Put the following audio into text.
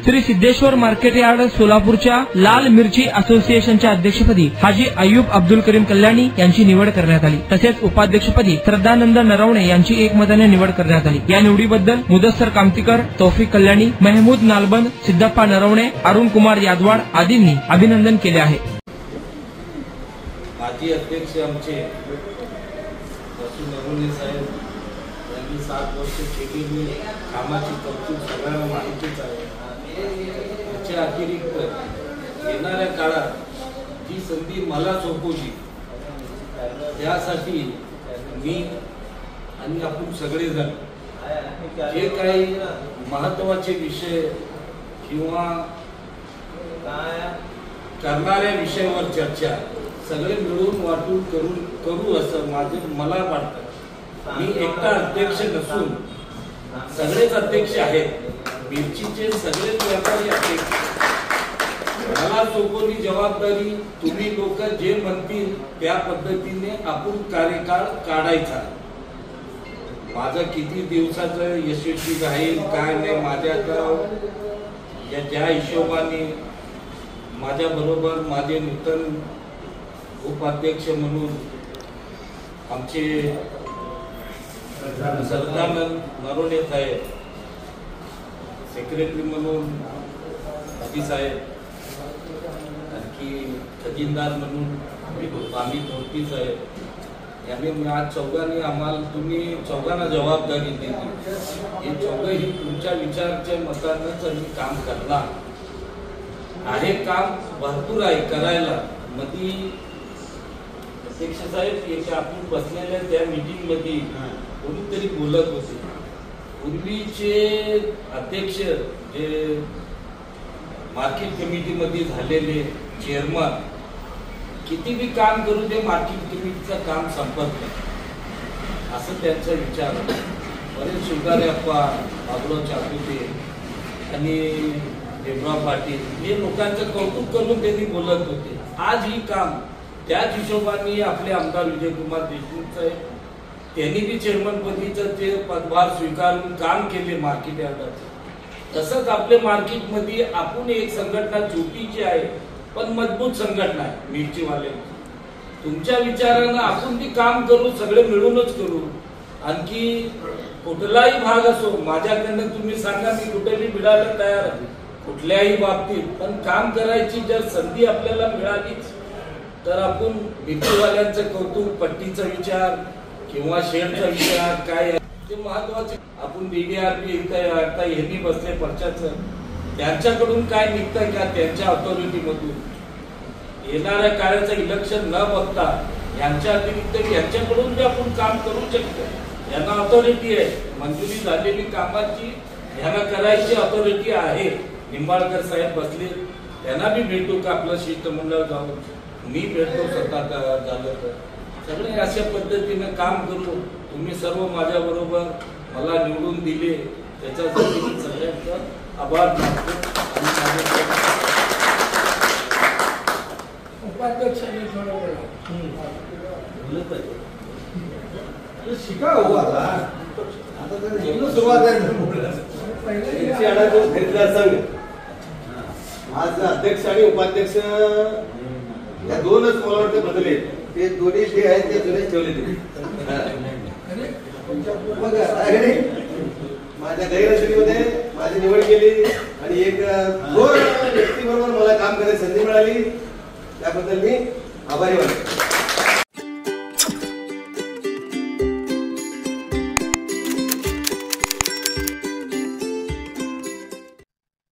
Shri Siddheshwar market yard सोलापूरच्या लाल मिरची असोसिएशनच्या अध्यक्षपदी हाजी अय्यूब अब्दुल करीम कल्याणी यांची निवड करण्यात आली। तसेच उपाध्यक्षपदी श्रद्धानंद नरवणे यांची एकमताने निवड करण्यात आली। या निवडीबद्दल मुदस्सर कामतीकर, तौफिक कल्याणी, महमूद नालबंद, सिद्धप्पा नरवणे, अरुण कुमार यादवाड आदींनी अभिनंदन केले आहे। माजी अध्यक्ष आमचे नरवणे साहेब यांनी 7 वर्ष केलेली कामाची कौतुक सगळ्यांना माहितीच आहे। त्याच्या अतिरिक्त येणाऱ्या काळात जी संधी मला सोपवली त्यासाठी मी आणि आपण सगळेजण जे काही महत्वाचे विषय किंवा करणाऱ्या विषयावर चर्चा सगळे मिळून वाटून करू असं मला वाटतं। मी एकटा अध्यक्ष नसून सगळेच अध्यक्ष आहेत। मिरचीचे सगळेच व्यापारी अध्यक्ष। मला सोपवली जबाबदारी, तुम्ही लोक जे म्हणतील त्या पद्धतीने आपण कार्यकाळ काढायचा। माझं किती दिवसाचं यशस्वी राहील काय नाही माझ्या ज्या हिशोबाने माझ्या बरोबर माझे नूतन उपाध्यक्ष म्हणून आमचे श्रद्धानंद नरवणे साहेब, सेक्रेटरी म्हणून हाजी साहेब, आणखी खजिनदार म्हणून अमित मोती साहेब यांनी आज चौघांनी आम्हाला तुम्ही चौघांना जबाबदारी दिली। हे चौघही तुमच्या विचाराच्या मतानंच आम्ही काम करणार आहे। काम भरपूर आहे करायला। मध्ये अध्यक्ष साहेब एक आपण बसलेल्या त्या मीटिंग मध्ये कोणीतरी बोलत होते, पूर्वीचे अध्यक्ष जे मार्केट कमिटी मध्ये झालेले चेअरमन किती बी काम करू दे मार्केट कमिटीचं काम संपत नाही असं त्यांचा विचार होता। बरेच शिवगारे अप्पा, बाबुराव चाकुते आणि देवराव पाटील हे लोकांचं कौतुक करून त्यांनी बोलत होते। आज ही काम त्याच हिशोबाने आपले आमदार विजयकुमार देशमुख साहेब त्यांनी बी चेअरमन पदीचं ते पदभार स्वीकारून काम केले मार्केट यार्डाचं। तसंच आपल्या मार्केटमध्ये आपण एक संघटना छोटीची आहे पण मजबूत संघटना आहे मिरचीवाल्यांची। तुमच्या विचारानं आपण ती काम करू, सगळे मिळूनच करू। आणखी कुठलाही भाग असो माझ्याकडनं तुम्ही सांगा, मी कुठेही मिळायला तयार आहे कुठल्याही बाबतीत। पण काम करायची जर संधी आपल्याला मिळालीच तर आपण मिरचीवाल्यांचं कौतुक, पट्टीचा विचार किंवा शेडचा विचार काय ते महत्वाचे। आपण डीडीआरपी आता यांनी बसले पर्चाचं त्यांच्याकडून काय निघतंय का त्यांच्या ऑथॉरिटी मधून येणाऱ्या काळाचं इलेक्शन न बघता यांच्या अतिरिक्त यांच्याकडून बी आपण काम करू शकतो। यांना ऑथॉरिटी आहे, मंजुरी झालेली कामाची यांना करायची ऑथॉरिटी आहे। निंबाळकर साहेब बसले त्यांना बी भेटू का आपलं शिष्टमंडळ जाऊन मी भेटतो स्वतः झालं तर सगळे अशा पद्धतीने काम करू। तुम्ही सर्व माझ्या बरोबर मला निवडून दिले त्याच्यासाठी मी सगळ्यांचा आभार मानतो। उपाध्यक्षांनी शिका हो आता सुरुवात आहे। आज अध्यक्ष आणि उपाध्यक्ष या दोनच मला वाटतं बदलले, ते दोन्ही जे आहेत ते जुने ठेवले ते माझ्या गैरहजेरीमध्ये माझी निवड केली आणि एक दोन व्यक्ती बरोबर मला काम करायची संधी मिळाली त्याबद्दल मी आभारी वाटतो।